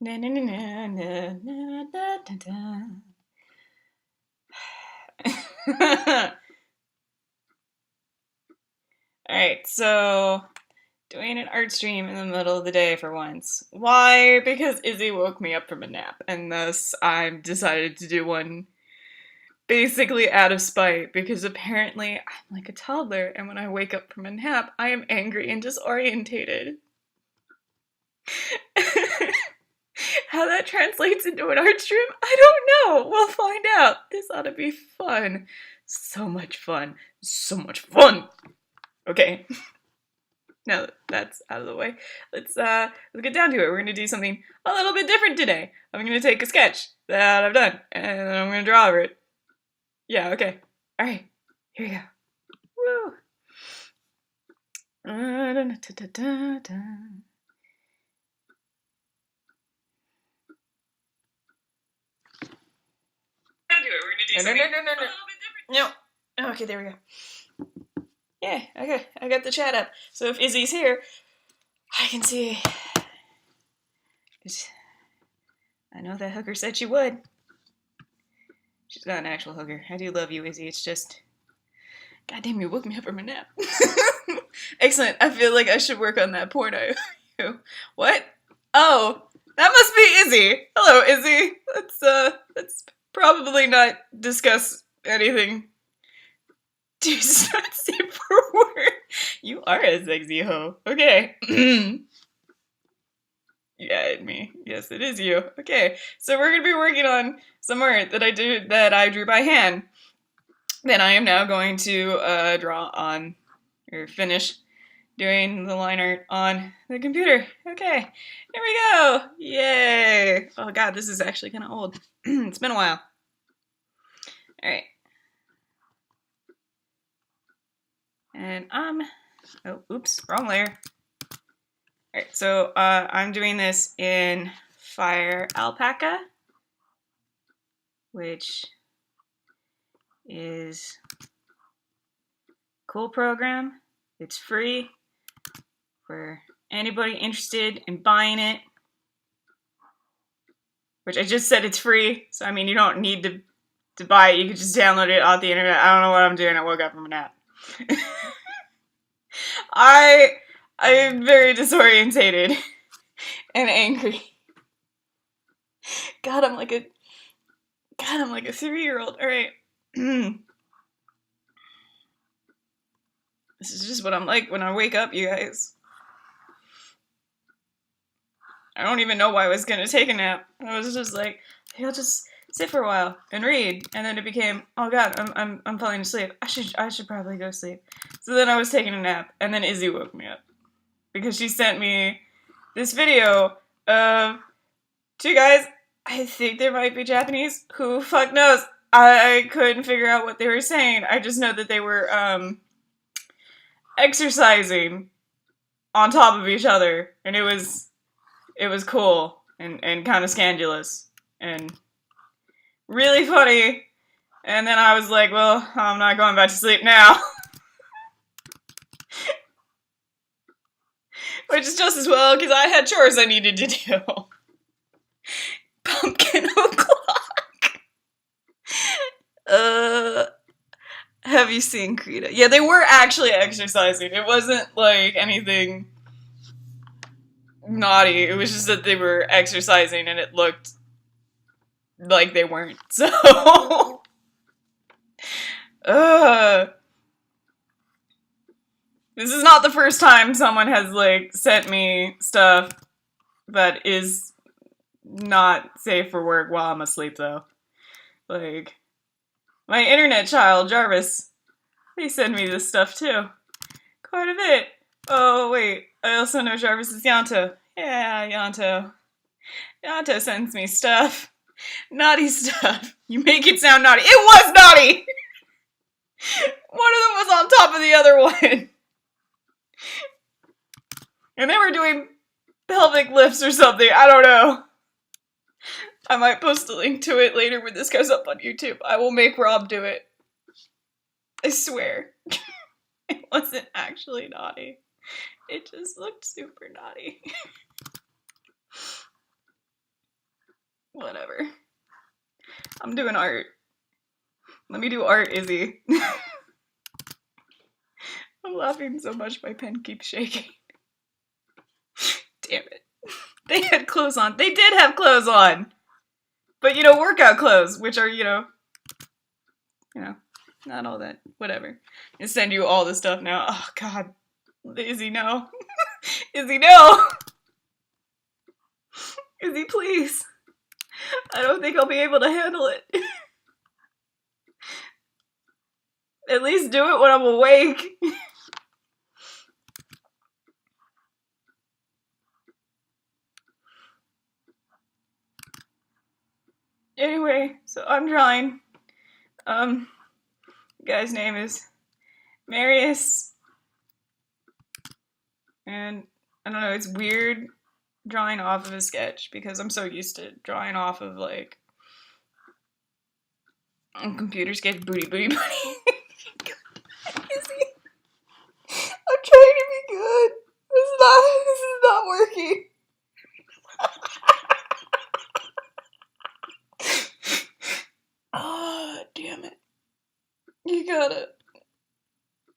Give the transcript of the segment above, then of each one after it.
Na, na, na, na, na, na, na, na, na. Alright, so doing an art stream in the middle of the day for once. Why? Because Izzy woke me up from a nap, and thus I've decided to do one basically out of spite, because apparently I'm like a toddler, and when I wake up from a nap, I am angry and disorientated. How that translates into an art stream, I don't know. We'll find out. This ought to be fun. So much fun. So much fun. Okay. Now that that's out of the way, let's get down to it. We're gonna do something a little bit different today. I'm gonna take a sketch that I've done, and then I'm gonna draw over it. Yeah, okay. Alright, here we go. Woo! No. Okay, there we go. Yeah, okay, I got the chat up. So if Izzy's here, I can see. I know that hooker said she would. She's not an actual hooker. I do love you, Izzy. It's just, goddamn, you woke me up from a nap. Excellent. I feel like I should work on that porno. What? Oh, that must be Izzy. Hello, Izzy. Let's probably not discuss anything. Jesus, not safe for work. You are a sexy hoe. Okay. Yeah, me. Yes, it is you. Okay, so we're gonna be working on some art that I drew by hand. Then I am now going to draw on, or finish doing the line art on the computer. Okay, here we go. Yay! Oh god, this is actually kind of old. It's been a while. All right. And oh, oops, wrong layer. Alright, so I'm doing this in Fire Alpaca, which is a cool program. It's free for anybody interested in buying it, which I just said it's free, so I mean you don't need to buy it, you can just download it off the internet. I don't know what I'm doing, I woke up from a nap. I am very disorientated and angry. God, I'm like a 3-year-old. All right. This is just what I'm like when I wake up, you guys. I don't even know why I was gonna take a nap. I was just like, hey, I'll just sit for a while and read, and then it became, oh god, I'm falling asleep. I should probably go sleep. So then I was taking a nap, and then Izzy woke me up because she sent me this video of 2 guys. I think they might be Japanese. Who fuck knows? I couldn't figure out what they were saying. I just know that they were exercising on top of each other, and it was cool and kind of scandalous and really funny. And then I was like, well, I'm not going back to sleep now. Which is just as well, because I had chores I needed to do. Pumpkin o'clock. Have you seen Krita? Yeah, they were actually exercising. It wasn't like anything naughty. It was just that they were exercising and it looked like they weren't. So this is not the first time someone has like sent me stuff that is not safe for work while I'm asleep though. Like my internet child, Jarvis, they send me this stuff too. Quite a bit. Oh wait, I also know Jarvis is Yanto. Yeah, Yanto. Yanto sends me stuff. Naughty stuff. You make it sound naughty. It was naughty! One of them was on top of the other one. And they were doing pelvic lifts or something. I don't know. I might post a link to it later when this goes up on YouTube. I will make Rob do it. I swear. It wasn't actually naughty. It just looked super naughty. Whatever. I'm doing art. Let me do art, Izzy. I'm laughing so much my pen keeps shaking. Damn it. They had clothes on. They did have clothes on! But, you know, workout clothes, which are, you know, not all that. Whatever. I send you all the stuff now. Oh, God. Izzy, no. Izzy, no! Izzy, please. I don't think I'll be able to handle it. At least do it when I'm awake. Anyway, so I'm drawing. The guy's name is Marius. And I don't know, it's weird drawing off of a sketch because I'm so used to drawing off of like computer sketch booty. I'm trying to be good. This is not working. Oh, damn it. You gotta.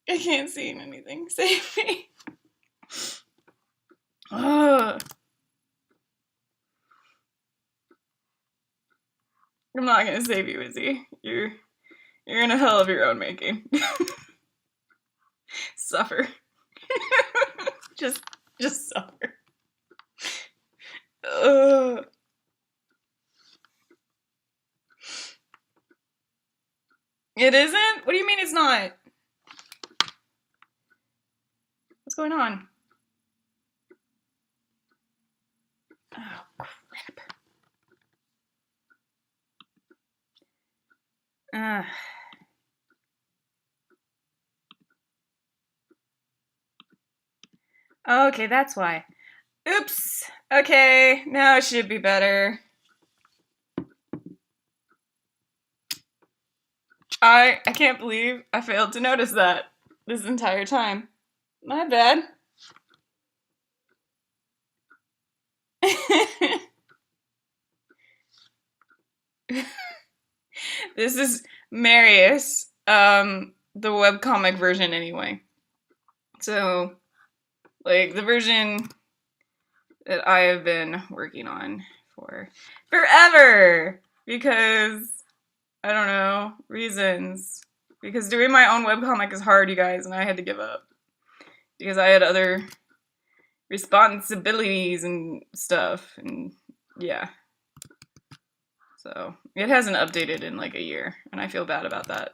I can't see anything. Save me. I'm not gonna save you, Izzy. You're in a hell of your own making. Suffer. just suffer. It isn't? What do you mean it's not? What's going on? Oh, crap. Okay, that's why. Oops. Okay, now it should be better. I can't believe I failed to notice that this entire time. My bad. This is Marius, the webcomic version anyway. So, like, the version that I have been working on for forever! Because, I don't know, reasons. Because doing my own webcomic is hard, you guys, and I had to give up. Because I had other responsibilities and stuff, and yeah. So, it hasn't updated in like a year, and I feel bad about that.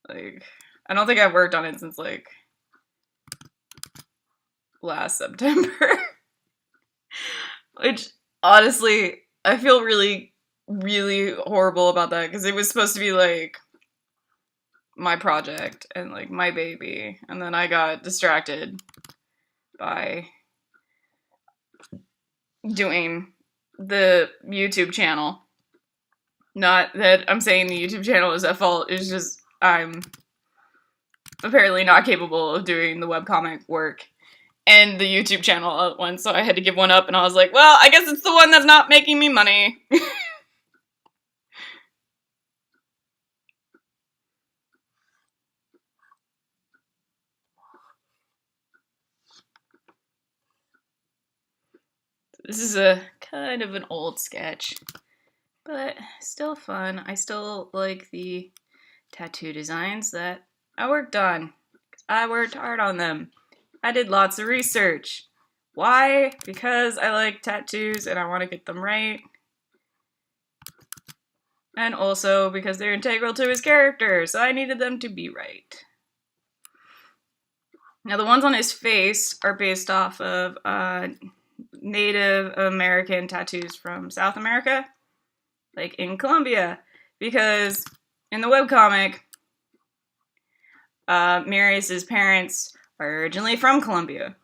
Like, I don't think I've worked on it since like last September. Which, honestly, I feel really, really horrible about that, because it was supposed to be like my project and like my baby, and then I got distracted by doing the YouTube channel. Not that I'm saying the YouTube channel is at fault, it's just I'm apparently not capable of doing the webcomic work and the YouTube channel at once, so I had to give one up, and I was like, well, I guess it's the one that's not making me money. This is a kind of an old sketch, but still fun. I still like the tattoo designs that I worked on. I worked hard on them. I did lots of research. Why? Because I like tattoos and I want to get them right. And also because they're integral to his character, so I needed them to be right. Now the ones on his face are based off of Native American tattoos from South America, like in Colombia, because in the webcomic, Marius's parents are originally from Colombia,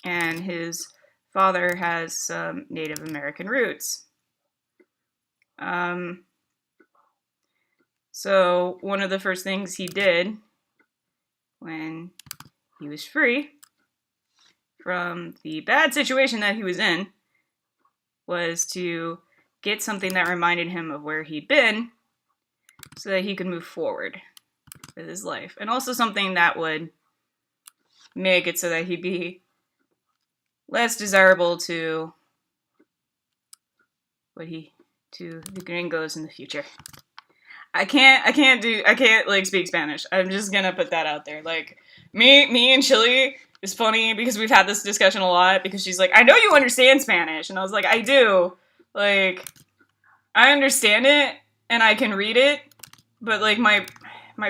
and his father has some Native American roots. So one of the first things he did when he was free from the bad situation that he was in was to get something that reminded him of where he'd been so that he could move forward with his life. And also something that would make it so that he'd be less desirable to the gringos in the future. I can't like speak Spanish. I'm just gonna put that out there. Like me and Chili is funny because we've had this discussion a lot because she's like, I know you understand Spanish, and I was like, I do. Like, I understand it and I can read it, but like my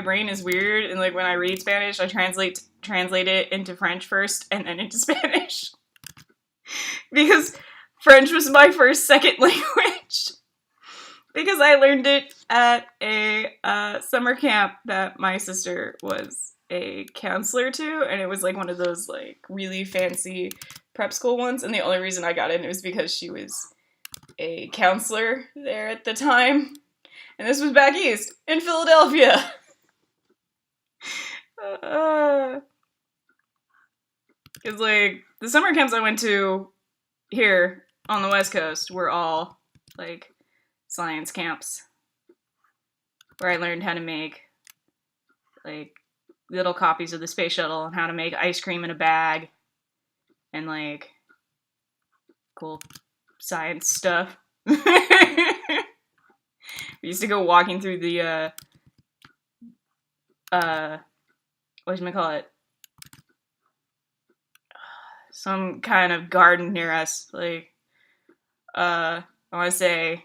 brain is weird, and like when I read Spanish, I translate it into French first and then into Spanish. Because French was my first second language. Because I learned it at a summer camp that my sister was a counselor to, and it was like one of those like really fancy prep school ones, and the only reason I got in was because she was a counselor there at the time, and this was back east in Philadelphia. Because like the summer camps I went to here on the West Coast were all like science camps where I learned how to make like little copies of the space shuttle and how to make ice cream in a bag and like cool science stuff. We used to go walking through the whatchamacallit, some kind of garden near us, like I want to say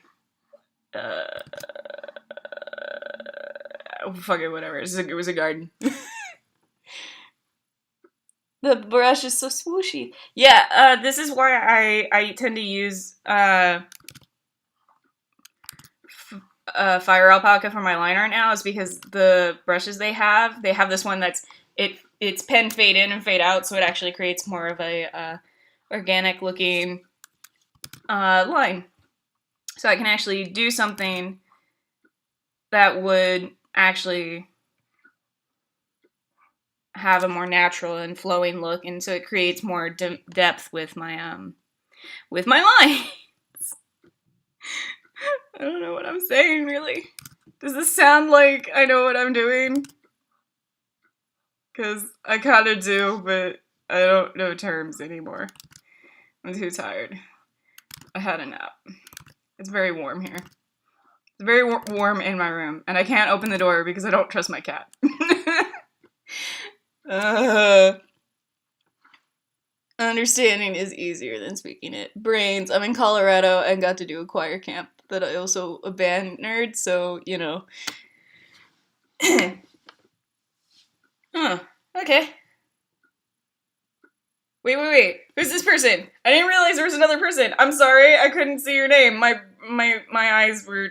fuck it, whatever. It was a garden. The brush is so swooshy. Yeah, this is why I tend to use Fire Alpaca for my line art now, is because the brushes they have this one that's it's pen fade in and fade out, so it actually creates more of a organic looking line. So I can actually do something that would actually have a more natural and flowing look, and so it creates more depth with my lines. I don't know what I'm saying, really. Does this sound like I know what I'm doing? Because I kind of do, but I don't know terms anymore. I'm too tired. I had a nap. It's very warm here. It's very warm in my room, and I can't open the door because I don't trust my cat. Understanding is easier than speaking it. Brains. I'm in Colorado and got to do a choir camp, but I also a band nerd, so, you know. Huh. Okay. Wait. Who's this person? I didn't realize there was another person. I'm sorry, I couldn't see your name. My eyes were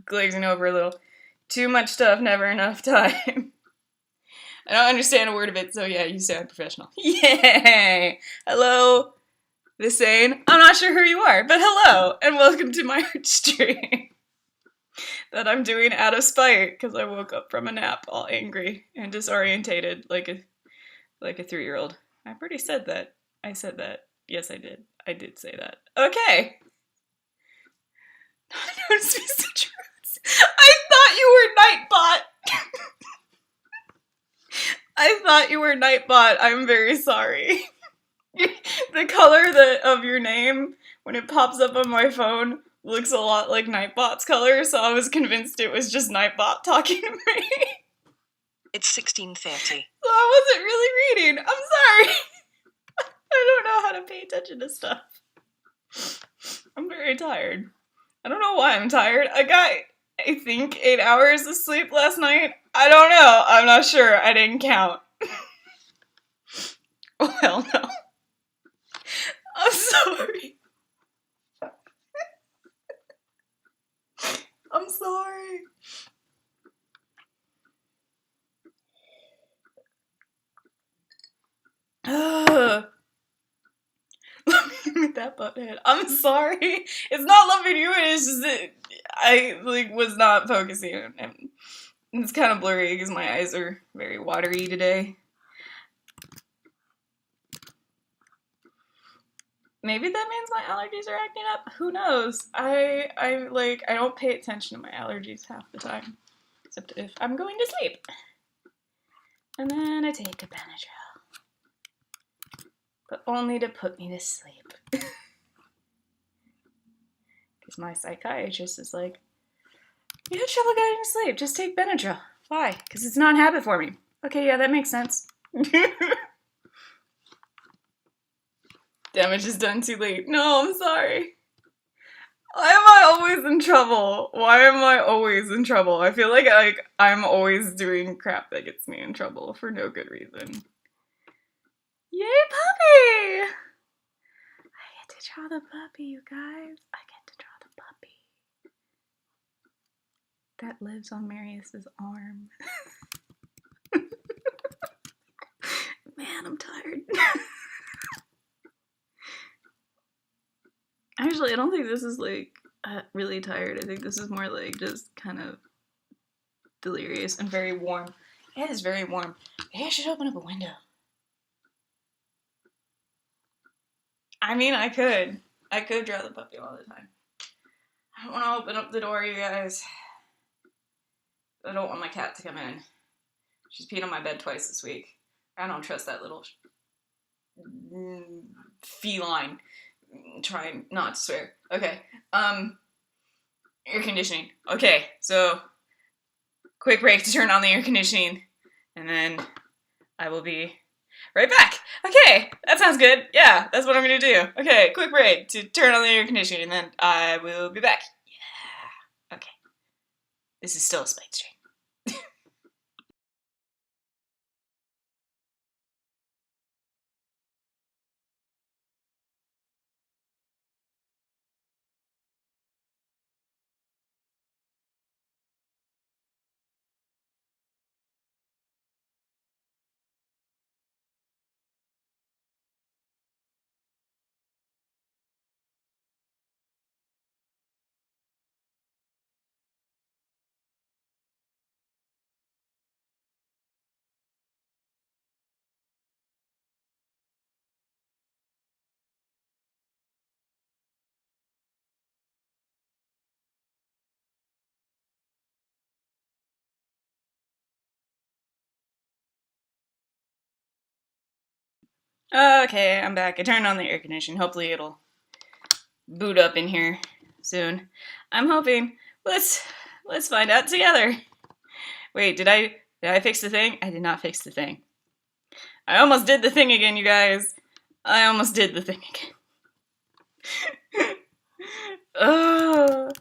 glazing over a little. Too much stuff, never enough time. I don't understand a word of it, so yeah, you sound professional. Yay! Hello, Visane. I'm not sure who you are, but hello, and welcome to my art stream that I'm doing out of spite, because I woke up from a nap all angry and disorientated like a 3-year-old. I've already said that. I said that. Yes, I did. I did say that. Okay. Notice Mr. Truth. I thought you were Nightbot. I thought you were Nightbot. I'm very sorry. The color of your name, when it pops up on my phone, looks a lot like Nightbot's color, so I was convinced it was just Nightbot talking to me. It's 16:30. So I wasn't really reading. I'm sorry. I don't know how to pay attention to stuff. I'm very tired. I don't know why I'm tired. I got, I think, 8 hours of sleep last night. I don't know. I'm not sure. I didn't count. Oh, hell no. I'm sorry. I'm sorry. With that butthead. I'm sorry. It's not loving you, it's just that I was not focusing, and it's kind of blurry because my eyes are very watery today. maybe that means my allergies are acting up. Who knows? I don't pay attention to my allergies half the time, except if I'm going to sleep. And then I take a Benadryl, but only to put me to sleep. Because my psychiatrist is like, you have trouble going to sleep, just take Benadryl. Why? Because it's not habit forming. Okay, yeah, that makes sense. Damage is done too late. No, I'm sorry. Why am I always in trouble? Why am I always in trouble? I feel like I'm always doing crap that gets me in trouble for no good reason. Yay, puppy! I get to draw the puppy, you guys. I get to draw the puppy. That lives on Marius's arm. Man, I'm tired. Actually, I don't think this is like really tired. I think this is more like just kind of delirious and very warm. It is very warm. Maybe I should open up a window. I mean, I could. I could draw the puppy all the time. I don't want to open up the door, you guys. I don't want my cat to come in. She's peed on my bed twice this week. I don't trust that little feline. Try not to swear. Okay. Air conditioning. Okay, so quick break to turn on the air conditioning, and then I will be right back. Okay, that sounds good. Yeah, that's what I'm gonna do. Okay, quick break to turn on the air conditioning, and then I will be back. Yeah. Okay. This is still a spite stream. Okay, I'm back. I turned on the air conditioning. Hopefully it'll boot up in here soon. I'm hoping. Let's find out together. Wait, did I fix the thing? I did not fix the thing. I almost did the thing again, you guys. I almost did the thing again. Oh.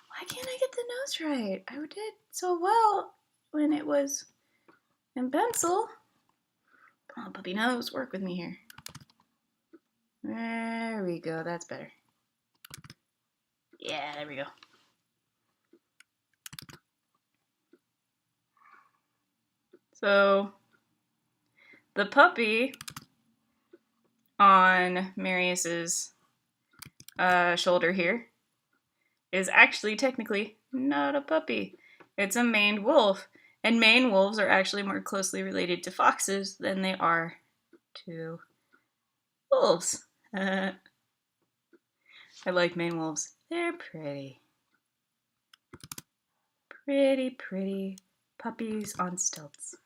Why can't I get the nose right? I did so well when it was in pencil. Come on, puppy nose, work with me here. There we go, that's better. Yeah, there we go. So, the puppy on Marius's shoulder here is actually technically not a puppy. It's a maned wolf. And maned wolves are actually more closely related to foxes than they are to wolves. I like maned wolves. They're pretty. Pretty puppies on stilts.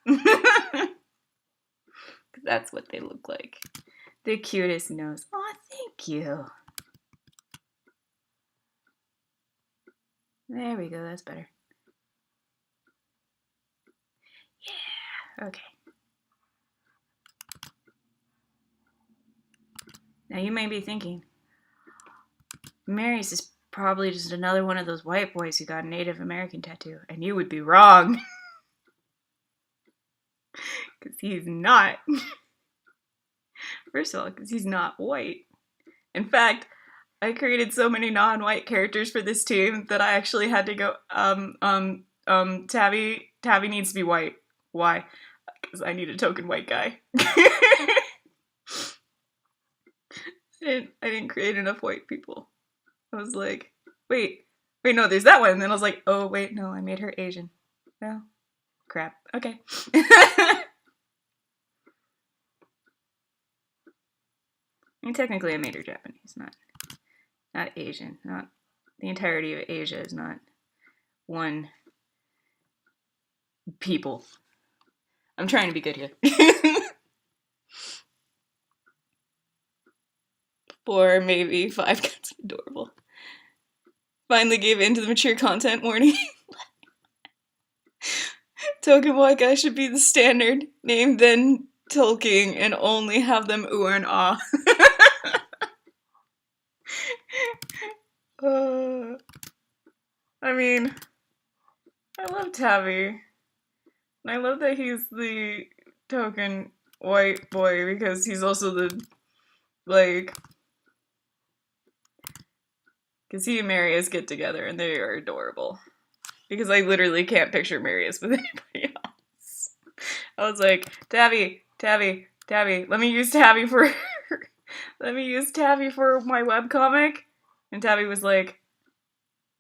That's what they look like. The cutest nose. Aw, thank you. There we go, that's better. Yeah, okay. Now you may be thinking, Marius is probably just another one of those white boys who got a Native American tattoo, and you would be wrong. Because he's not. First of all, because he's not white. In fact, I created so many non-white characters for this team that I actually had to go, Tabby needs to be white. Why? Because I need a token white guy. I didn't create enough white people. I was like, wait, no, there's that one. And then I was like, oh, wait, no, I made her Asian. Oh, crap. Okay. technically I made her Japanese, not Asian. Not the entirety of Asia is not one people. I'm trying to be good here. 4, maybe 5 cats are adorable. Finally gave in to the mature content warning. Token white guy should be the standard name, then Tolkien, and only have them ooh and ah. I mean, I love Tabby. And I love that he's the token white boy because he's also the, like, because he and Marius get together and they are adorable. Because I literally can't picture Marius with anybody else. I was like, Tabby, let me use Tabby for let me use Tabby for my webcomic. And Tabby was like,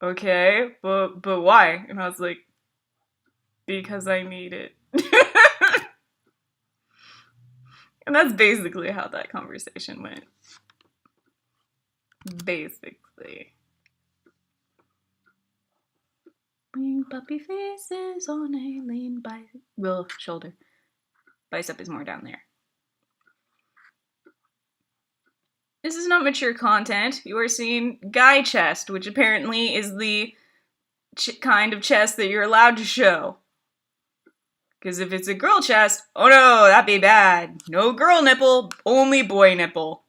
okay, but why? And I was like, because I need it. And that's basically how that conversation went. Basically. Lean puppy faces on a lean shoulder. Bicep is more down there. This is not mature content. You are seeing guy chest, which apparently is the kind of chest that you're allowed to show. Because if it's a girl chest, oh no, that'd be bad. No girl nipple, only boy nipple.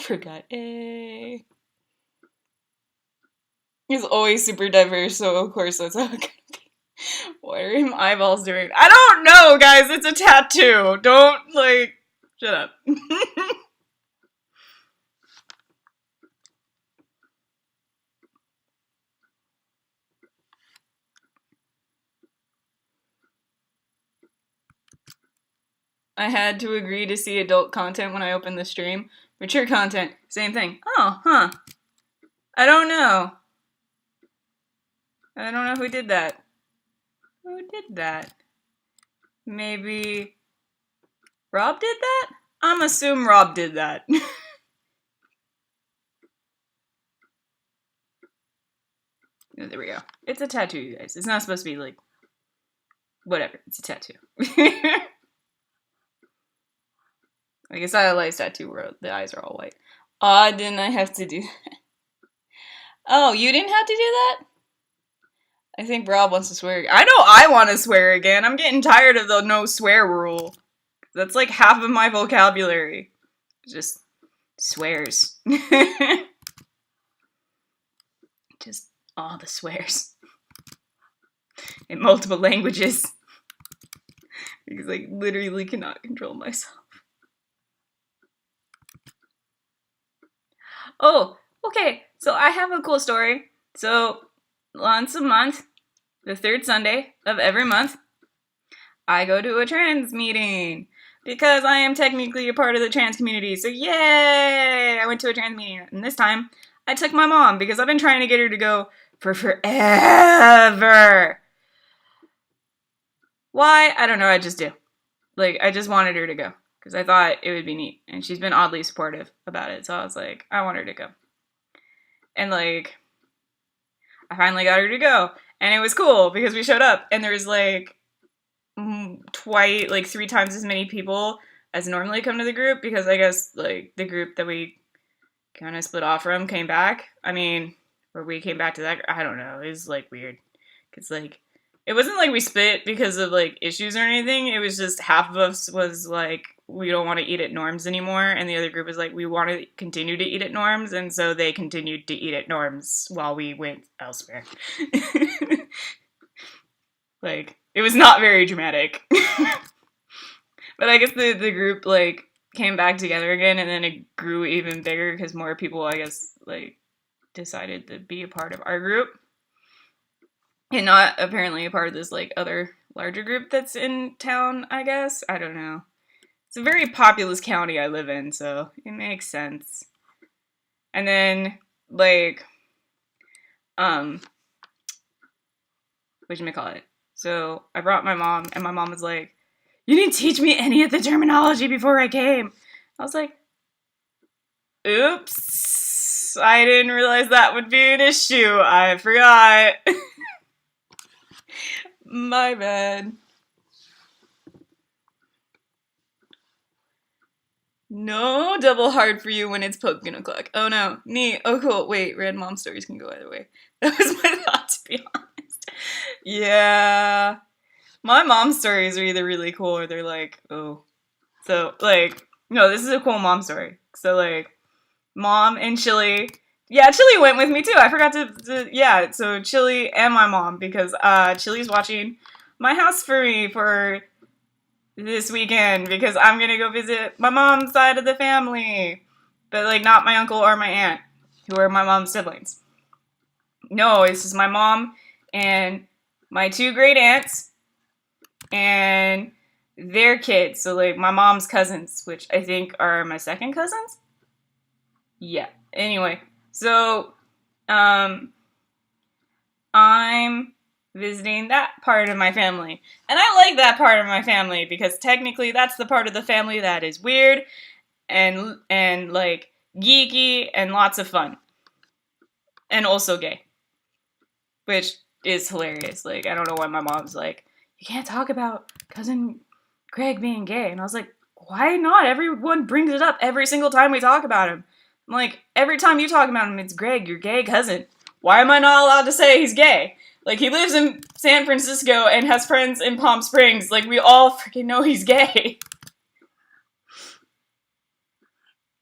Forgot A. He's always super diverse, so of course that's how it's gonna be. What are him eyeballs doing? I don't know, guys. It's a tattoo. Don't, like, shut up. I had to agree to see adult content when I opened the stream. Mature content, same thing. Oh, huh. I don't know. I don't know who did that. Who did that? Maybe Rob did that? I'm assuming Rob did that. There we go. It's a tattoo, you guys. It's not supposed to be like, whatever. It's a tattoo. Like a stylized tattoo where the eyes are all white. Aw, didn't I have to do that? Oh, you didn't have to do that? I think Rob wants to swear. I know I want to swear again. I'm getting tired of the no swear rule. That's like half of my vocabulary. Just swears. Just all the swears. In multiple languages. Because I literally cannot control myself. Oh, okay. So I have a cool story. So once a month, the third Sunday of every month, I go to a trans meeting. Because I am technically a part of the trans community. So yay! I went to a trans meeting. And this time, I took my mom. Because I've been trying to get her to go for forever. Why? I don't know. I just do. Like, I just wanted her to go. Because I thought it would be neat. And she's been oddly supportive about it. So I was like, I want her to go. And, like, I finally got her to go. And it was cool because we showed up. And there was, like, twice, like, 3 times as many people as normally come to the group. Because I guess, like, the group that we kind of split off from came back. I mean, or we came back to that. I don't know. It was, like, weird. Because, like, it wasn't like we split because of, like, issues or anything. It was just half of us was, like, we don't want to eat at Norm's anymore. And the other group was like, we want to continue to eat at Norm's. And so they continued to eat at Norm's while we went elsewhere. Like, it was not very dramatic. But I guess the group, like, came back together again. And then it grew even bigger because more people, I guess, like, decided to be a part of our group. And not apparently a part of this, like, other larger group that's in town, I guess. I don't know. It's a very populous county I live in, so it makes sense. And then, like, whatchamacallit? So I brought my mom, and my mom was like, you didn't teach me any of the terminology before I came. I was like, oops, I didn't realize that would be an issue. I forgot. My bad. No double hard for you when it's pumpkin o'clock. Oh no, neat. Oh cool. Wait, red mom stories can go either way. That was my thought, to be honest. Yeah. My mom stories are either really cool or they're like, oh. So, like, no, this is a cool mom story. So, like, mom and Chili. Yeah, Chili went with me too. I forgot yeah, so Chili and my mom, because Chili's watching my house for me for this weekend because I'm gonna go visit my mom's side of the family. But, like, not my uncle or my aunt, who are my mom's siblings. No, it's just my mom and my 2 great aunts and their kids. So, like, my mom's cousins, which I think are my second cousins? Yeah. Anyway, so, I'm visiting that part of my family. And I like that part of my family because technically that's the part of the family that is weird and like geeky and lots of fun. And also gay. Which is hilarious. Like, I don't know why my mom's like, you can't talk about cousin Greg being gay. And I was like, why not? Everyone brings it up every single time we talk about him. I'm like, every time you talk about him, it's Greg, your gay cousin. Why am I not allowed to say he's gay? Like, he lives in San Francisco and has friends in Palm Springs. Like, we all freaking know he's gay.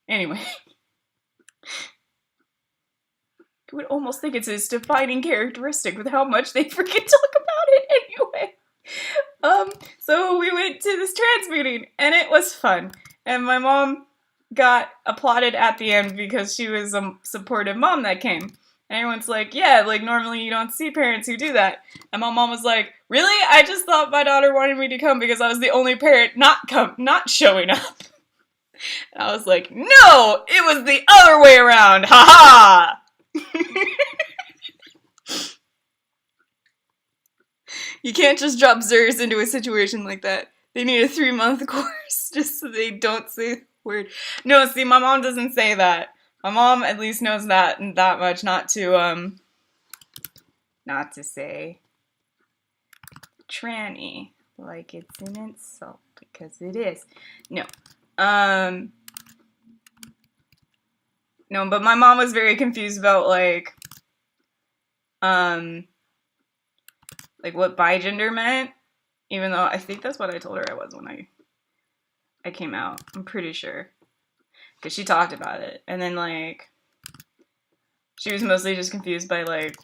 Anyway. I would almost think it's his defining characteristic with how much they freaking talk about it anyway. So we went to this trans meeting, and it was fun. And my mom got applauded at the end because she was a supportive mom that came. And everyone's like, yeah, like, normally you don't see parents who do that. And my mom was like, really? I just thought my daughter wanted me to come because I was the only parent not showing up. And I was like, no, it was the other way around. Ha ha! You can't just drop Zers into a situation like that. They need a 3-month course just so they don't say the word. No, see, my mom doesn't say that. My mom at least knows that much, not to say tranny like it's an insult, because it is. No. No, but my mom was very confused about, like what bigender meant, even though I think that's what I told her I was when I came out. I'm pretty sure. Because she talked about it. And then, like, she was mostly just confused by, like,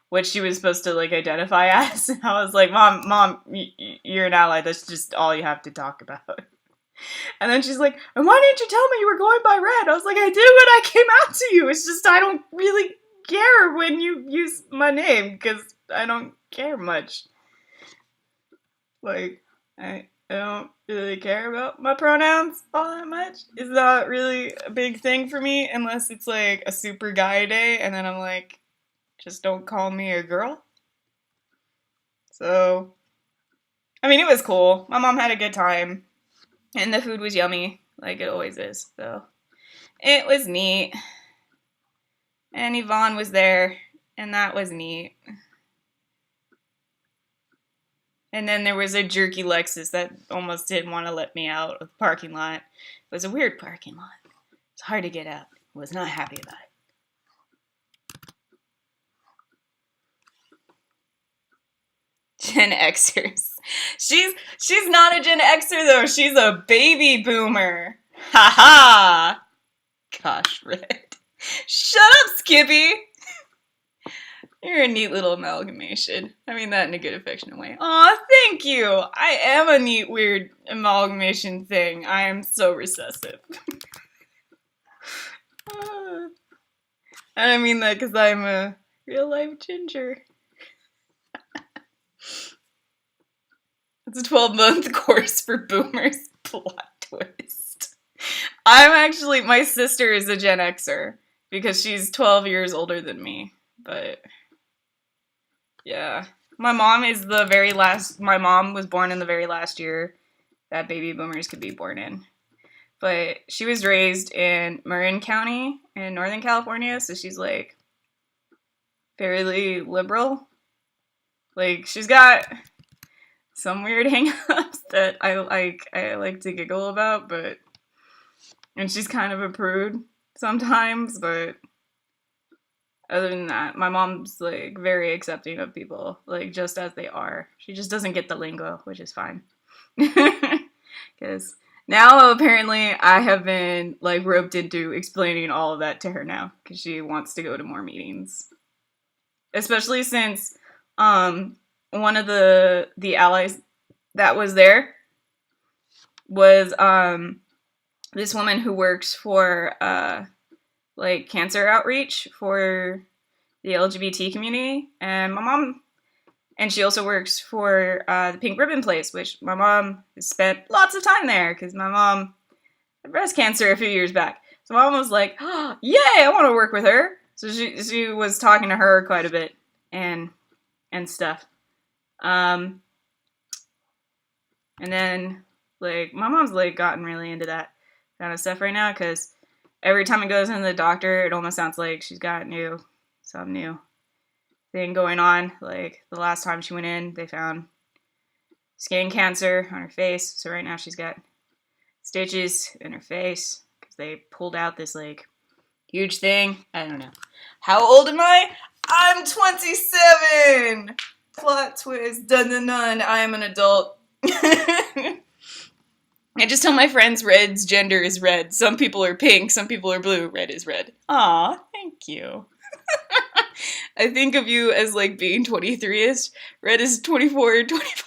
what she was supposed to, like, identify as. And I was like, Mom, you're an ally. That's just all you have to talk about. And then she's like, and why didn't you tell me you were going by red? I was like, I did when I came out to you. It's just I don't really care when you use my name, because I don't care much. Like, I don't really care about my pronouns all that much. It's not really a big thing for me unless it's like a super guy day, and then I'm like, just don't call me a girl. So, I mean, it was cool. My mom had a good time, and the food was yummy, like it always is, so it was neat. And Yvonne was there, and that was neat. And then there was a jerky Lexus that almost didn't want to let me out of the parking lot. It was a weird parking lot. It's hard to get out. I was not happy about it. Gen Xers. She's not a Gen Xer though. She's a baby boomer. Ha ha. Gosh, Red. Shut up, Skippy. You're a neat little amalgamation. I mean that in a good, affectionate way. Aw, thank you. I am a neat, weird amalgamation thing. I am so recessive. And I mean that because I'm a real-life ginger. It's a 12-month course for boomers. Plot twist. My sister is a Gen Xer because she's 12 years older than me. But, yeah. My mom is the very last. My mom was born in the very last year that baby boomers could be born in. But she was raised in Marin County in Northern California, so she's like fairly liberal. Like she's got some weird hang-ups that I like to giggle about, but and she's kind of a prude sometimes, but other than that, my mom's like very accepting of people, like just as they are. She just doesn't get the lingo, which is fine. Because now apparently I have been like roped into explaining all of that to her now because she wants to go to more meetings, especially since one of the allies that was there was this woman who works for like cancer outreach for the LGBT community, and my mom, and she also works for the Pink Ribbon Place, which my mom has spent lots of time there because my mom had breast cancer a few years back. So my mom was like, oh, "Yay, I want to work with her." So she was talking to her quite a bit and stuff. And then like my mom's like gotten really into that kind of stuff right now because every time it goes into the doctor, it almost sounds like she's got some new thing going on. Like the last time she went in, they found skin cancer on her face. So right now she's got stitches in her face because they pulled out this like huge thing. I don't know. How old am I? I'm 27! Plot twist. Dun dun dun. I am an adult. I just tell my friends Red's gender is red. Some people are pink, some people are blue. Red is red. Aw, thank you. I think of you as like being 23ish. Red is 24 or 25.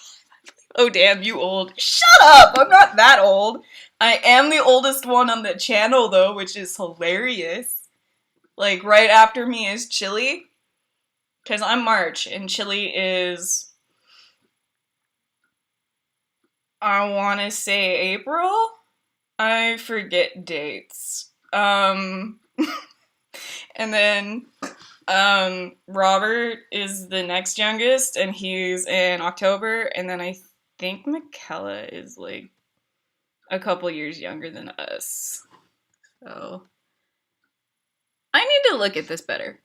Oh damn, you old. Shut up! I'm not that old. I am the oldest one on the channel though, which is hilarious. Like right after me is Chili. Because I'm March and Chili is, I want to say April? I forget dates. And then Robert is the next youngest, and he's in October, and then I think Mikella is like a couple years younger than us. So I need to look at this better.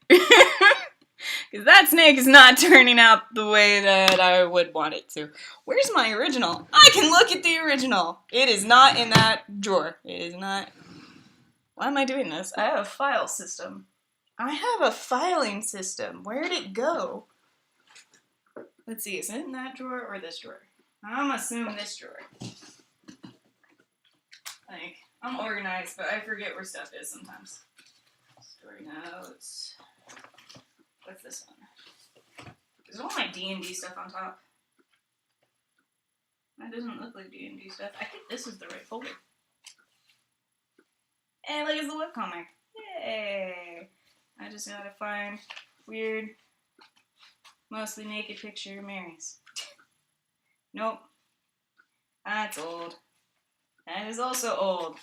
Because that snake is not turning out the way that I would want it to. Where's my original? I can look at the original. It is not in that drawer. It is not. Why am I doing this? I have a file system. I have a filing system. Where did it go? Let's see. Is it in that drawer or this drawer? I'm assuming this drawer. Like, I'm organized, but I forget where stuff is sometimes. Story notes. What's this one? There's all my D&D stuff on top. That doesn't look like D&D stuff. I think this is the right folder. Hey, look, it's the webcomic. Yay! I just gotta find weird, mostly naked picture of Mary's. Nope. That's old. That is also old.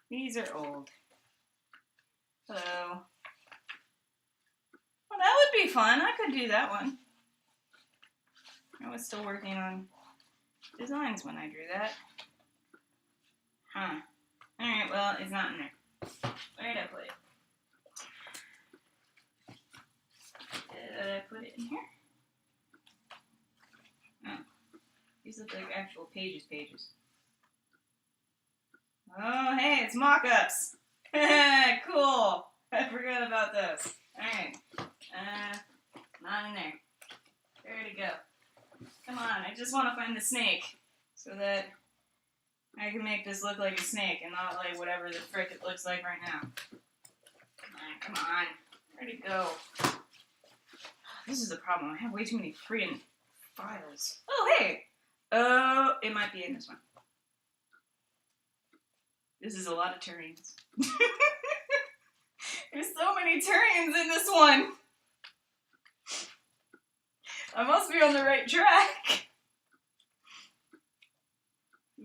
These are old. Hello. Well, that would be fun. I could do that one. I was still working on designs when I drew that. Huh. Alright, well, it's not in there. Where did I put it? Did I put it in here? Oh. These look like actual pages. Oh, hey, it's mock-ups! Cool! I forgot about those. Alright. Not in there. Where'd it go? Come on, I just want to find the snake so that I can make this look like a snake and not like whatever the frick it looks like right now. Come on. Where'd it go? This is the problem. I have way too many freaking files. Oh, hey! Oh, it might be in this one. This is a lot of Turians. There's so many Turians in this one! I must be on the right track.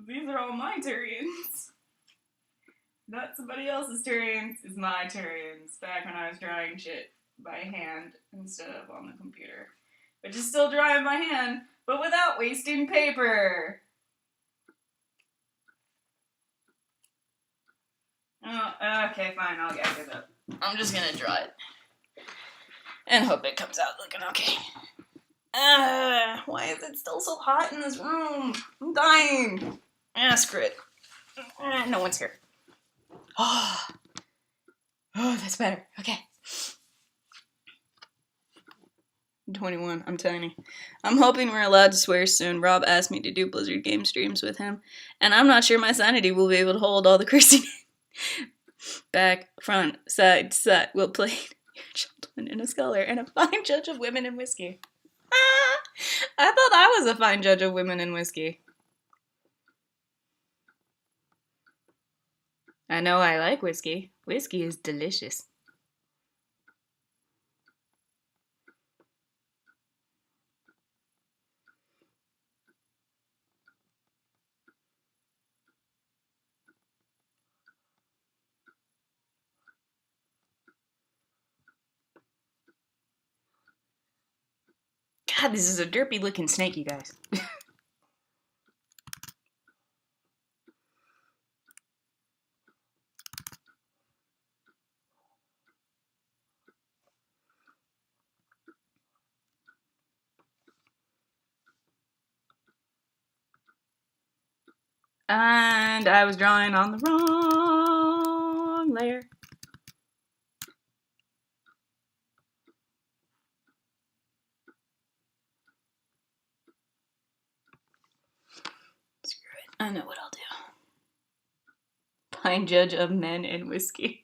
These are all my Turians. Not somebody else's Turians. It's my Turians. Back when I was drawing shit by hand instead of on the computer. which is still dry in my hand, but without wasting paper. Oh, okay, fine, I'll get it up. I'm just gonna draw it. And hope it comes out looking okay. Why is it still so hot in this room? I'm dying. Screw it. No one's here. Oh, that's better. Okay. I'm 21. I'm tiny. I'm hoping we're allowed to swear soon. Rob asked me to do Blizzard game streams with him, and I'm not sure my sanity will be able to hold all the cursing. Back, front, side, side. We'll play your gentleman and a scholar and a fine judge of women and whiskey. I thought I was a fine judge of women and whiskey. I know I like whiskey. Whiskey is delicious. God, this is a derpy looking snake, you guys. And I was drawing on the wrong layer. Screw it. I know what I'll do. Fine judge of men and whiskey.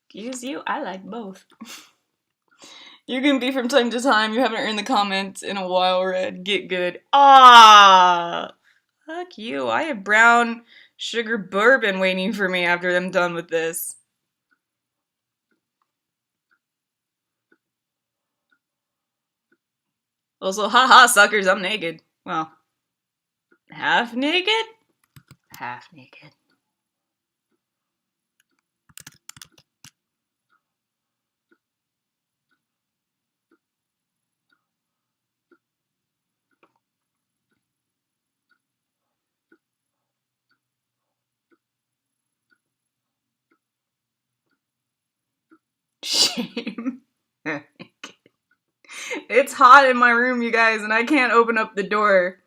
Excuse you, I like both. You can be from time to time. You haven't earned the comments in a while, Red. Get good. Fuck you. I have brown sugar bourbon waiting for me after I'm done with this. Also, haha, suckers, I'm naked. Well, half naked? Half naked. Shame. It's hot in my room, you guys, and I can't open up the door.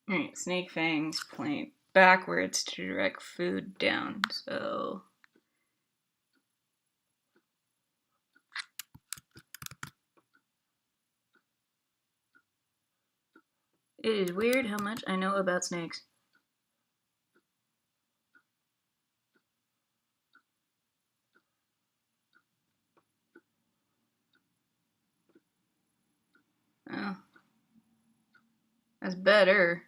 Alright, snake fangs point backwards to direct food down, so... It is weird how much I know about snakes. Oh. That's better.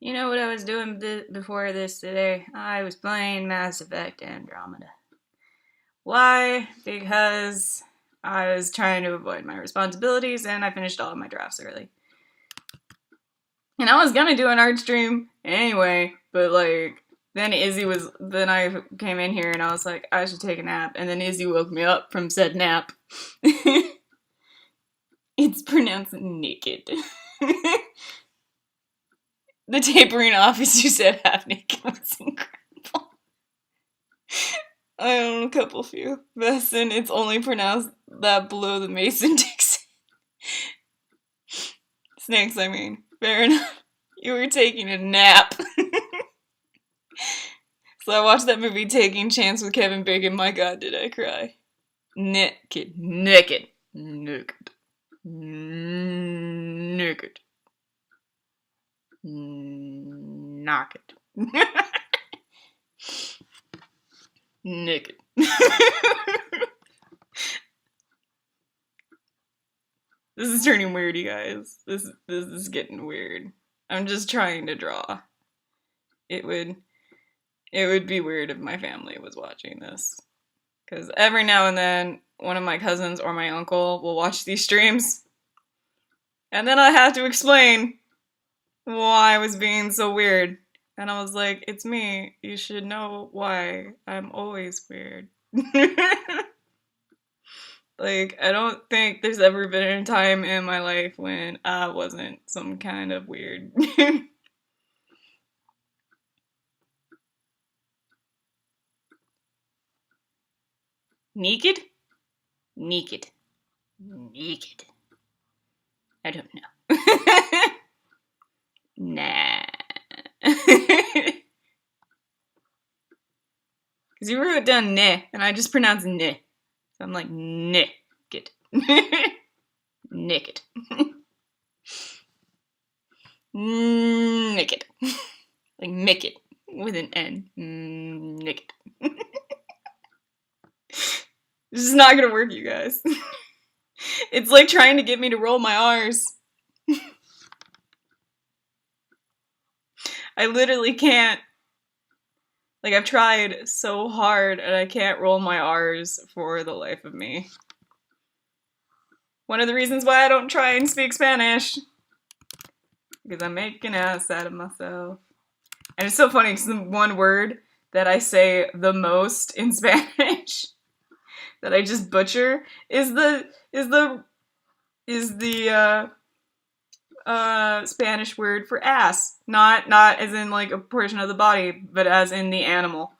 You know what I was doing before this today? I was playing Mass Effect Andromeda. Why? Because I was trying to avoid my responsibilities and I finished all of my drafts early. And I was gonna do an art stream anyway, but like, then I came in here and I was like, I should take a nap. And then Izzy woke me up from said nap. It's pronounced naked. The tapering off as you said half naked was incredible. I own a couple few. Vesson, it's only pronounced that below the Mason-Dixon. Snakes, I mean. Fair enough. You were taking a nap. So I watched that movie Taking Chance with Kevin Bacon. My god, did I cry. Naked. Naked. Naked. Naked. Knock it. Naked. This is turning weird, you guys. This is getting weird. I'm just trying to draw. It would It would be weird if my family was watching this. Because every now and then, one of my cousins or my uncle will watch these streams. And then I have to explain why I was being so weird. And I was like, it's me. You should know why I'm always weird. Like, I don't think there's ever been a time in my life when I wasn't some kind of weird. Naked? Naked. Naked. I don't know. Nah. Because you wrote down ne, and I just pronounced ne. So I'm like, naked. Naked. Naked. Like, make it with an N. Naked. This is not gonna work, you guys. It's like trying to get me to roll my R's. I literally can't. Like, I've tried so hard and I can't roll my R's for the life of me. One of the reasons why I don't try and speak Spanish. Because I make an ass out of myself. And it's so funny because the one word that I say the most in Spanish that I just butcher is the Spanish word for ass. Not as in like a portion of the body, but as in the animal.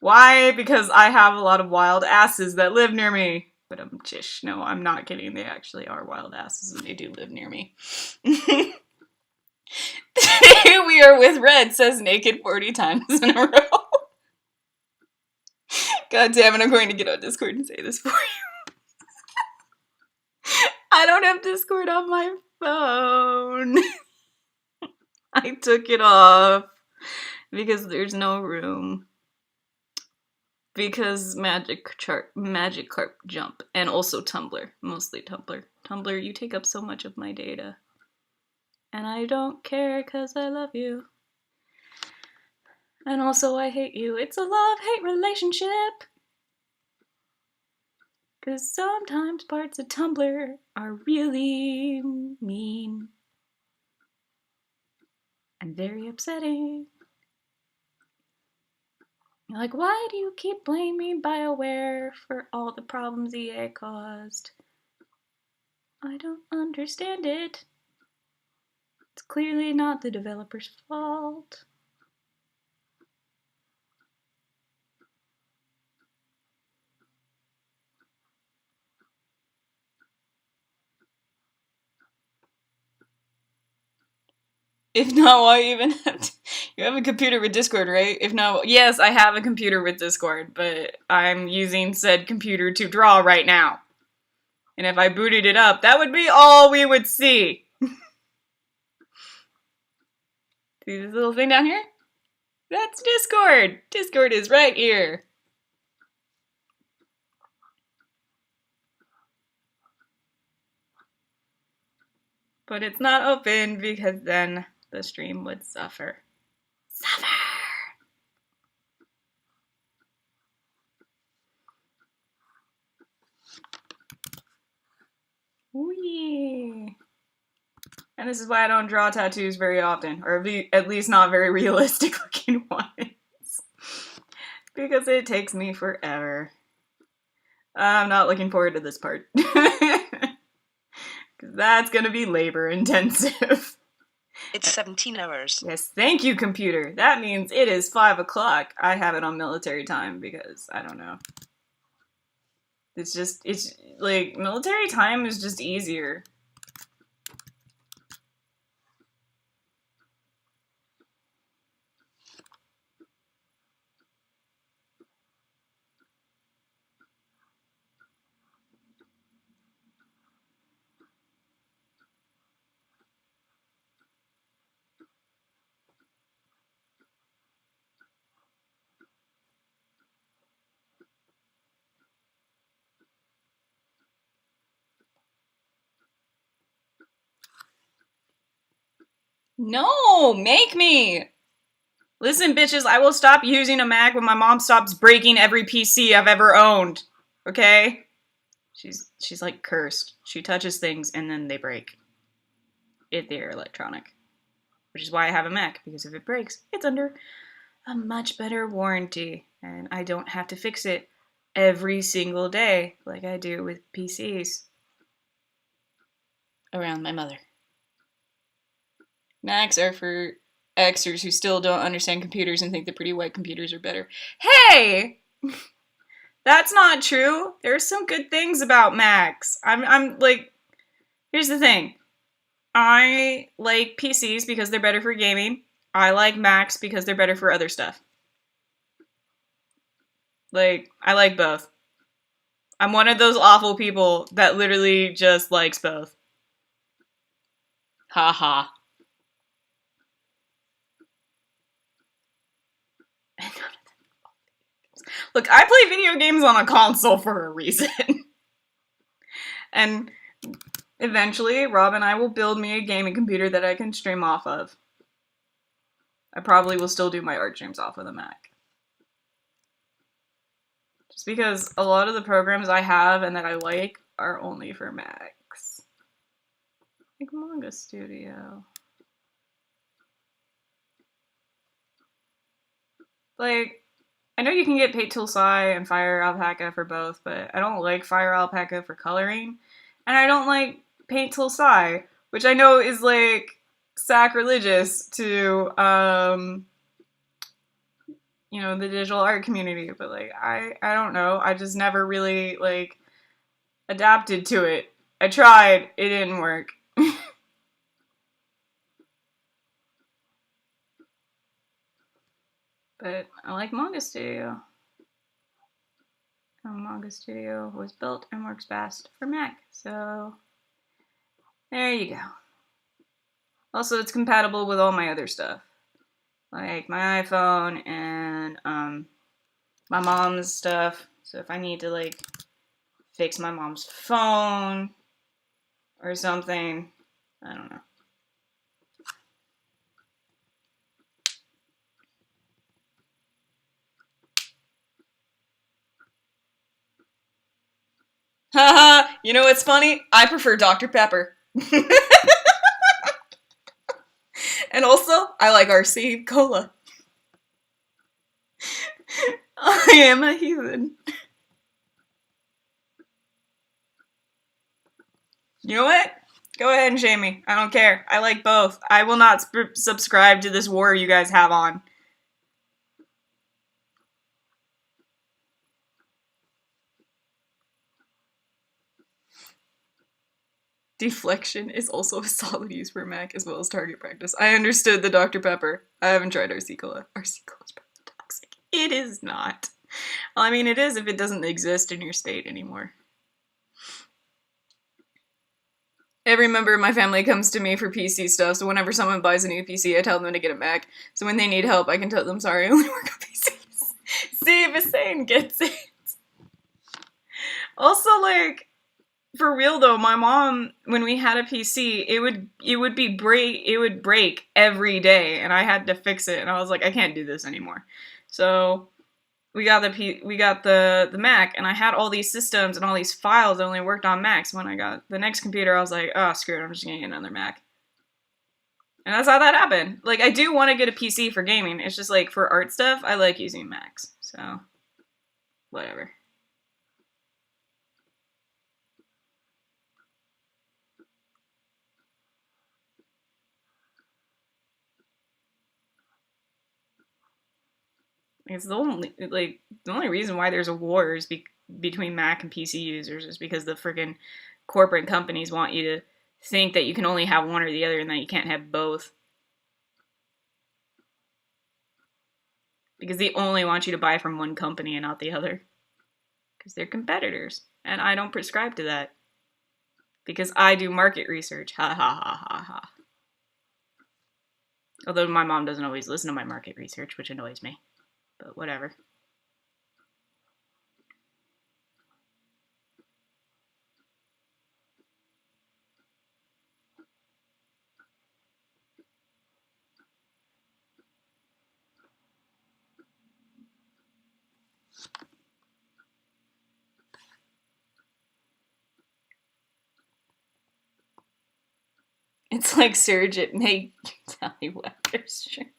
Why? Because I have a lot of wild asses that live near me. But no, I'm not kidding. They actually are wild asses and they do live near me. We are with Red, says naked 40 times in a row. God damn it, I'm going to get on Discord and say this for you. I don't have Discord on my phone. I took it off because there's no room. Because Magic Carp Jump, and also Tumblr, mostly Tumblr. Tumblr, you take up so much of my data. And I don't care because I love you. And also I hate you. It's a love-hate relationship. Because sometimes parts of Tumblr are really mean. And very upsetting. You're like, why do you keep blaming BioWare for all the problems EA caused? I don't understand it. It's clearly not the developer's fault. If not, why even have to? You have a computer with Discord, right? If not, yes, I have a computer with Discord, but I'm using said computer to draw right now. And if I booted it up, that would be all we would see. See this little thing down here? That's Discord. Discord is right here. But it's not open because then the stream would suffer. Suffer! Ooh, yeah. And this is why I don't draw tattoos very often, or at least not very realistic looking ones. Because it takes me forever. I'm not looking forward to this part. Because that's gonna be labor intensive. It's 17 hours. Yes, thank you, computer. That means it is 5 o'clock. I have it on military time because, I don't know. It's like, military time is just easier. No, make me! Listen, bitches, I will stop using a Mac when my mom stops breaking every PC I've ever owned. Okay? She's like cursed. She touches things and then they break. If they're electronic. Which is why I have a Mac, because if it breaks, it's under a much better warranty. And I don't have to fix it every single day like I do with PCs. Around my mother. Macs are for Xers who still don't understand computers and think the pretty white computers are better. Hey! That's not true. There's some good things about Macs. I'm like, here's the thing. I like PCs because they're better for gaming. I like Macs because they're better for other stuff. Like, I like both. I'm one of those awful people that literally just likes both. Ha ha. Look, I play video games on a console for a reason. And eventually, Rob and I will build me a gaming computer that I can stream off of. I probably will still do my art streams off of the Mac. Just because a lot of the programs I have and that I like are only for Macs. Like Manga Studio. Like, I know you can get Paint Tool Sai and Fire Alpaca for both, but I don't like Fire Alpaca for coloring. And I don't like Paint Tool Sai, which I know is like sacrilegious to you know, the digital art community, but like I don't know. I just never really like adapted to it. I tried, it didn't work. But I like Manga Studio. Manga Studio was built and works best for Mac, so there you go. Also, it's compatible with all my other stuff, like my iPhone and my mom's stuff. So if I need to like fix my mom's phone or something, I don't know. Haha, you know what's funny? I prefer Dr. Pepper. And also, I like RC Cola. I am a heathen. You know what? Go ahead and shame me. I don't care. I like both. I will not subscribe to this war you guys have on. Deflection is also a solid use for Mac as well as target practice. I understood the Dr. Pepper. I haven't tried RC Cola. RC Cola is probably toxic. It is not. Well, I mean, it is if it doesn't exist in your state anymore. Every member of my family comes to me for PC stuff, so whenever someone buys a new PC, I tell them to get a Mac. So when they need help, I can tell them, sorry, I only work on PCs. See if Hussein gets it. Also, like, for real though, my mom, when we had a PC, it would break every day, and I had to fix it, and I was like, I can't do this anymore. So we got the Mac, and I had all these systems and all these files that only worked on Macs. When I got the next computer, I was like, oh, screw it, I'm just gonna get another Mac. And that's how that happened. Like, I do want to get a PC for gaming. It's just like, for art stuff, I like using Macs. So, whatever. It's the only reason why there's a war is between Mac and PC users is because the freaking corporate companies want you to think that you can only have one or the other and that you can't have both. Because they only want you to buy from one company and not the other. Because they're competitors. And I don't prescribe to that. Because I do market research. Ha ha ha ha ha. Although my mom doesn't always listen to my market research, which annoys me. But whatever. It's like Surge at Make Tally Weathers shrink.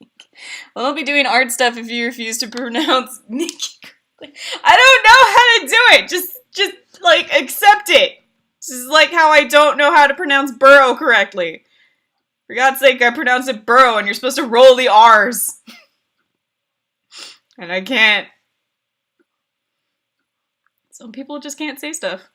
Well, don't be doing art stuff if you refuse to pronounce Nikki. I don't know how to do it. Just like accept it. This is like how I don't know how to pronounce burrow correctly. For God's sake, I pronounce it burrow, and you're supposed to roll the R's. And I can't. Some people just can't say stuff.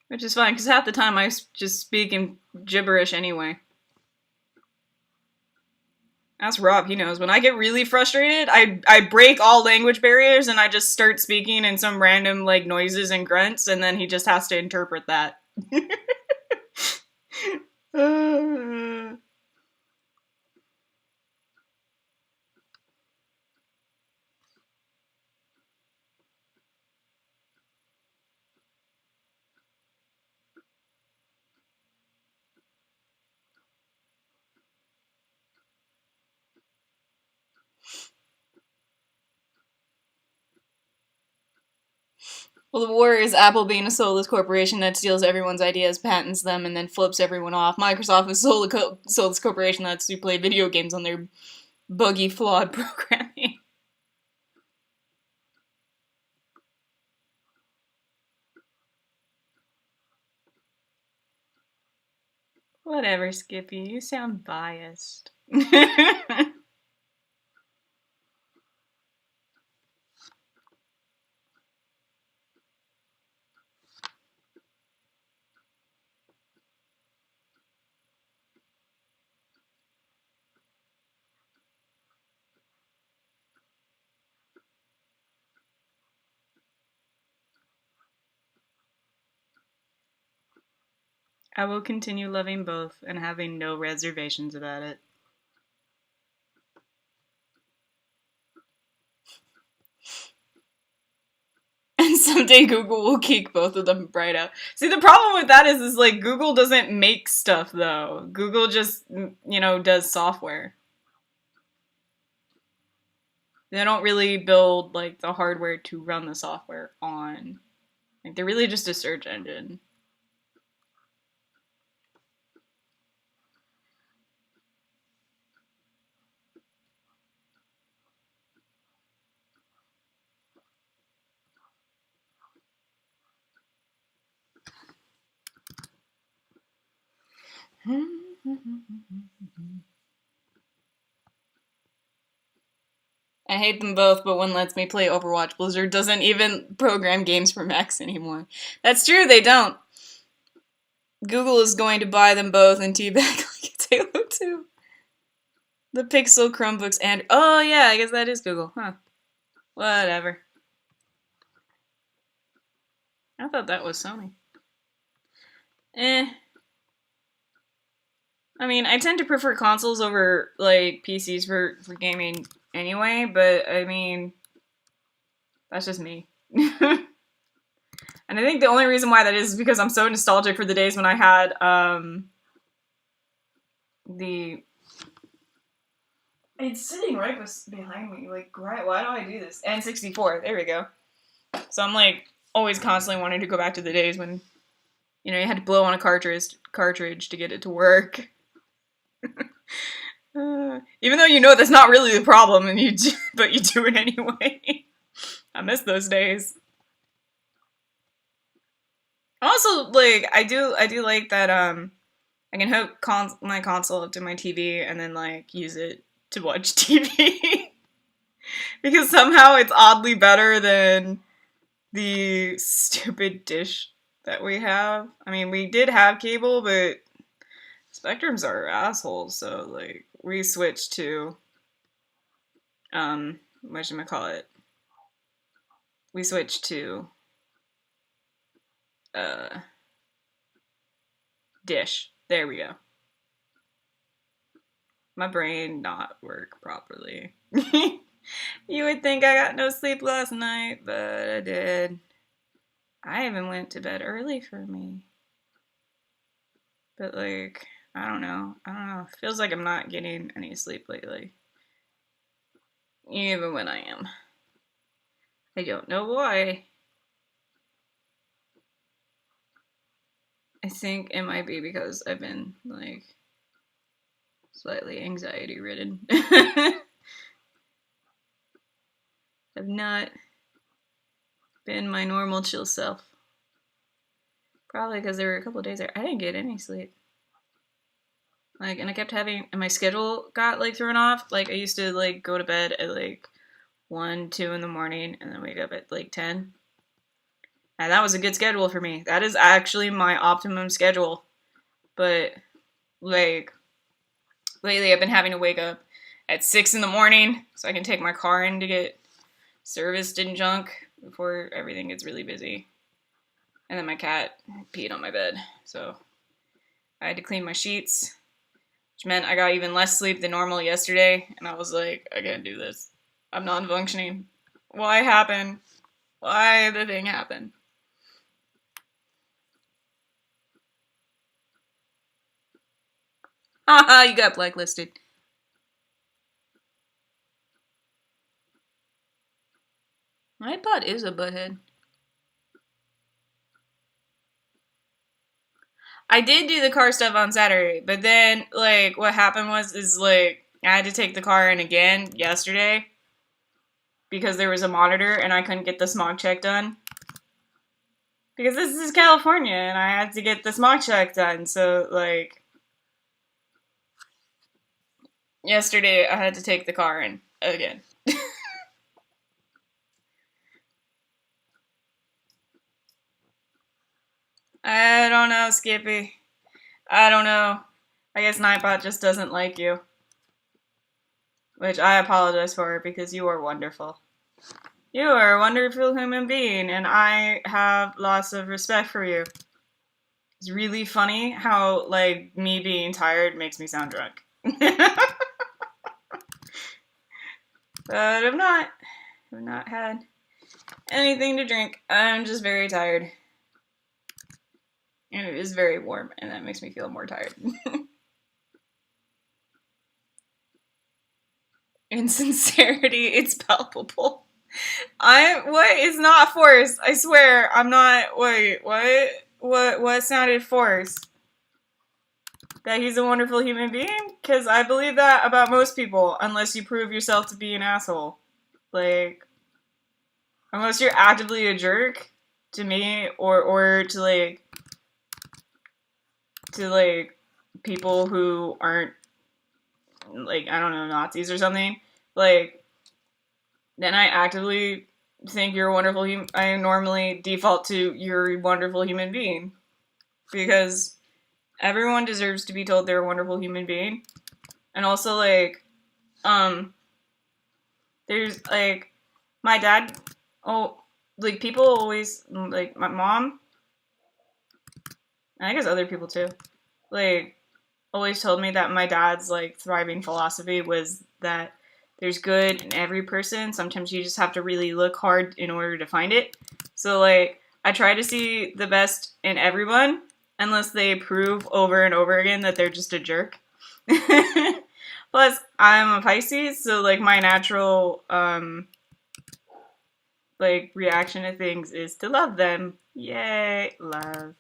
Which is fine, because half the time I just speak in gibberish anyway. Ask Rob, he knows. When I get really frustrated, I break all language barriers and I just start speaking in some random, like, noises and grunts, and then he just has to interpret that. Well, the war is Apple being a soulless corporation that steals everyone's ideas, patents them, and then flips everyone off. Microsoft is a soulless corporation that lets you play video games on their buggy, flawed programming. Whatever, Skippy. You sound biased. I will continue loving both and having no reservations about it. And someday Google will kick both of them right out. See, the problem with that is like, Google doesn't make stuff, though. Google just, does software. They don't really build, like, the hardware to run the software on. Like, they're really just a search engine. I hate them both, but one lets me play Overwatch. Blizzard doesn't even program games for Macs anymore. That's true, they don't. Google is going to buy them both and teabag like it's Halo 2. The Pixel, Chromebooks, and... Oh, yeah, I guess that is Google, huh. Whatever. I thought that was Sony. I mean, I tend to prefer consoles over, like, PCs for gaming anyway, but, I mean, that's just me. And I think the only reason why that is because I'm so nostalgic for the days when I had, It's sitting right behind me, like, right, why do I do this? N64, there we go. So I'm, like, always constantly wanting to go back to the days when, you had to blow on a cartridge to get it to work. Even though that's not really the problem, but you do it anyway. I miss those days. Also, like, I do like that I can hook my console up to my TV and then, like, use it to watch TV. Because somehow it's oddly better than the stupid dish that we have. I mean, we did have cable, but Spectrums are assholes, so, like, we switched to, whatchamacallit? We switched to, Dish. There we go. My brain not work properly. You would think I got no sleep last night, but I did. I even went to bed early for me. But, like, I don't know. Feels like I'm not getting any sleep lately. Even when I am. I don't know why. I think it might be because I've been, like, slightly anxiety ridden. I've not been my normal chill self. Probably because there were a couple of days there I didn't get any sleep. Like, and I kept having, and my schedule got, like, thrown off. Like, I used to, like, go to bed at, like, 1, 2 in the morning, and then wake up at, like, 10. And that was a good schedule for me. That is actually my optimum schedule. But, like, lately I've been having to wake up at 6 in the morning so I can take my car in to get serviced and junk before everything gets really busy. And then my cat peed on my bed, so I had to clean my sheets, which meant I got even less sleep than normal yesterday, and I was like, I can't do this. I'm non-functioning. Why happen? Why did the thing happen? Haha, you got blacklisted. My iPod is a butthead. I did do the car stuff on Saturday, but then, like, what happened is, like, I had to take the car in again yesterday because there was a monitor and I couldn't get the smog check done. Because this is California and I had to get the smog check done, so, like, yesterday I had to take the car in again. I don't know, Skippy. I don't know. I guess Nightbot just doesn't like you. Which I apologize for because you are wonderful. You are a wonderful human being and I have lots of respect for you. It's really funny how, like, me being tired makes me sound drunk. But I've not had anything to drink. I'm just very tired. And it is very warm, and that makes me feel more tired. Insincerity, it's palpable. What is not forced? I swear, I'm not, wait, what? What sounded forced? That he's a wonderful human being? Because I believe that about most people, unless you prove yourself to be an asshole. Like, unless you're actively a jerk to me, or to, like, people who aren't, like, I don't know, Nazis or something, like, then I actively think you're a wonderful I normally default to you're a wonderful human being. Because everyone deserves to be told they're a wonderful human being. And also, like, there's, like, my dad, like, people always, like, my mom, and I guess other people too, like, always told me that my dad's, like, thriving philosophy was that there's good in every person. Sometimes you just have to really look hard in order to find it. So, like, I try to see the best in everyone, unless they prove over and over again that they're just a jerk. Plus, I'm a Pisces, so, like, my natural, like, reaction to things is to love them. Yay, love.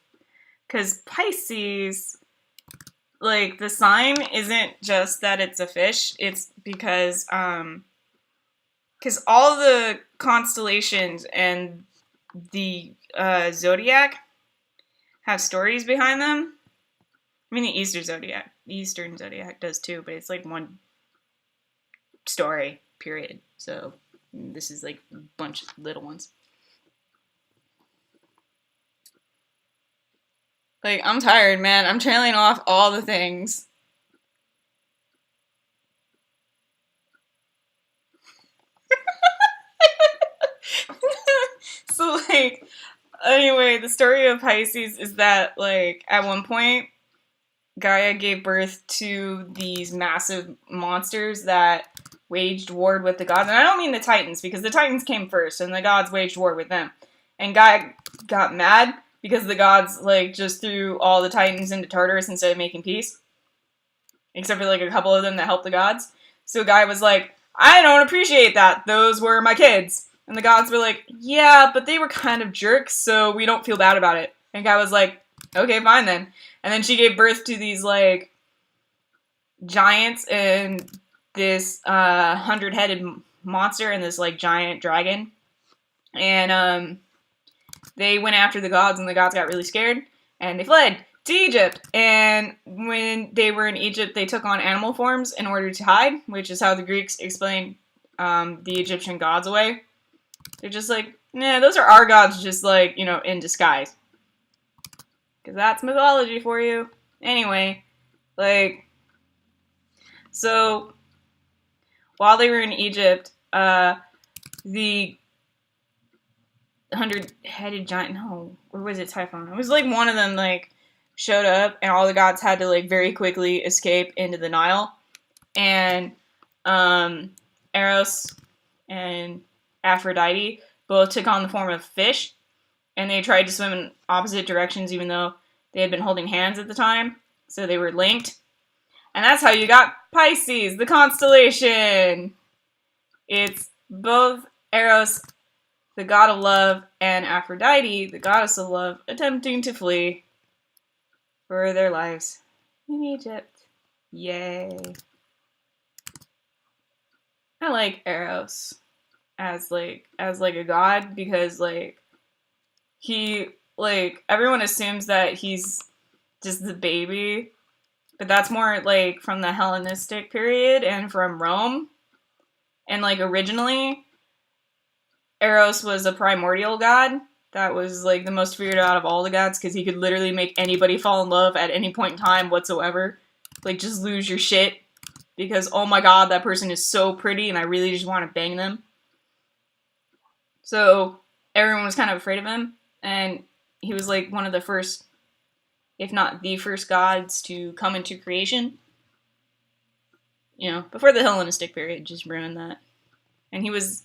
Because Pisces, like, the sign isn't just that it's a fish, it's because all the constellations and the zodiac have stories behind them. I mean, the Eastern Zodiac does too, but it's like one story, period. So this is like a bunch of little ones. Like, I'm tired, man. I'm trailing off all the things. So, like, anyway, the story of Pisces is that, like, at one point, Gaia gave birth to these massive monsters that waged war with the gods. And I don't mean the Titans, because the Titans came first, and the gods waged war with them. And Gaia got mad because the gods, like, just threw all the Titans into Tartarus instead of making peace. Except for, like, a couple of them that helped the gods. So Gaia was like, I don't appreciate that. Those were my kids. And the gods were like, yeah, but they were kind of jerks, so we don't feel bad about it. And Guy was like, okay, fine then. And then she gave birth to these, like, giants and this 100-headed monster and this, like, giant dragon. And they went after the gods, and the gods got really scared, and they fled to Egypt. And when they were in Egypt, they took on animal forms in order to hide, which is how the Greeks explained the Egyptian gods away. They're just like, nah, those are our gods, just like, you know, in disguise. Because that's mythology for you. Anyway, like, so while they were in Egypt, the 100-headed giant, no, or was it Typhon? It was like one of them, like, showed up, and all the gods had to, like, very quickly escape into the Nile. And Eros and Aphrodite both took on the form of fish, and they tried to swim in opposite directions even though they had been holding hands at the time, so they were linked. And that's how you got Pisces, the constellation. It's both Eros, the god of love, and Aphrodite, the goddess of love, attempting to flee for their lives in Egypt. Yay. I like Eros as a god because, like, he, like, everyone assumes that he's just the baby, but that's more, like, from the Hellenistic period and from Rome. And, like, originally, Eros was a primordial god that was, like, the most feared out of all the gods because he could literally make anybody fall in love at any point in time whatsoever. Like, just lose your shit because, oh my god, that person is so pretty and I really just want to bang them. So, everyone was kind of afraid of him, and he was, like, one of the first, if not the first gods to come into creation. You know, before the Hellenistic period, just ruined that. And he was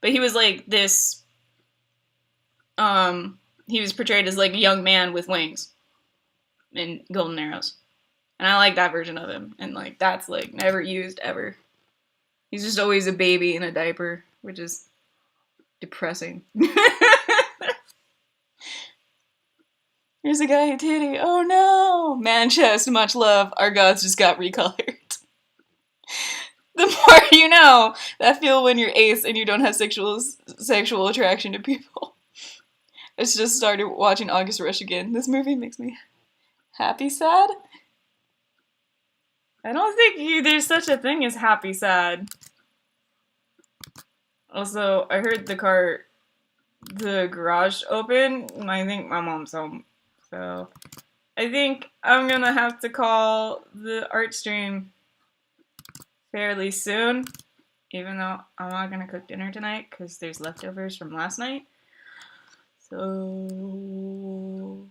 like this, he was portrayed as like a young man with wings and golden arrows. And I like that version of him. And like, that's like never used ever. He's just always a baby in a diaper, which is depressing. Here's a guy titty. Oh no! Man chest, much love. Our gods just got recolored. The more you know. That feel when you're ace and you don't have sexual attraction to people. I just started watching August Rush again. This movie makes me happy sad. I don't think there's such a thing as happy sad. Also, I heard the garage open, and I think my mom's home. So, I think I'm gonna have to call the art stream fairly soon, even though I'm not gonna cook dinner tonight because there's leftovers from last night. So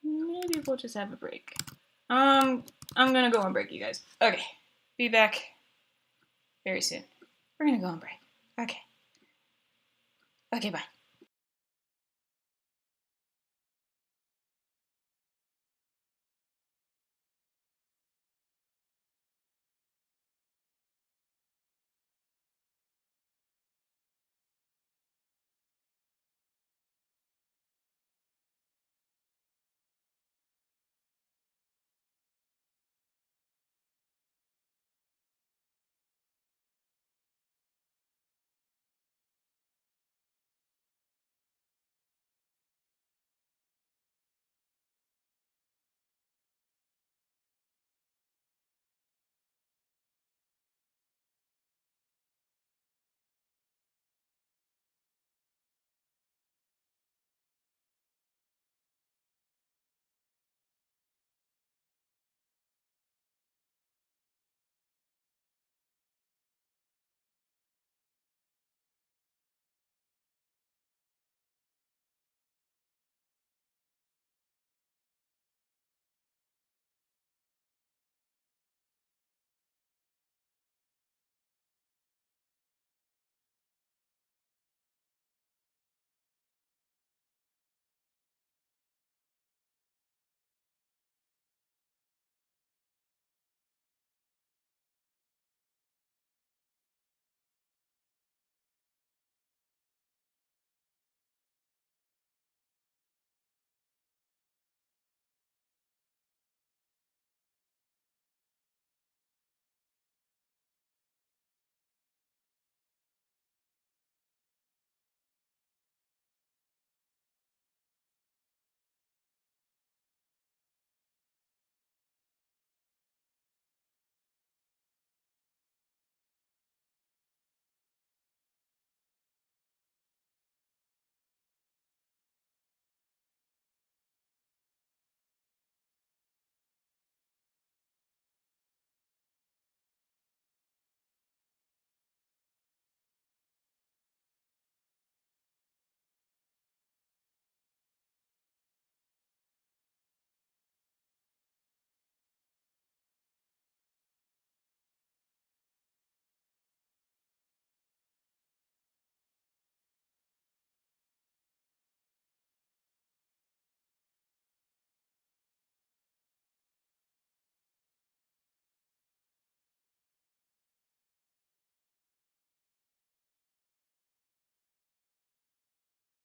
maybe we'll just have a break. I'm gonna go on break, you guys. Okay, be back very soon. We're gonna go on break. Okay, bye.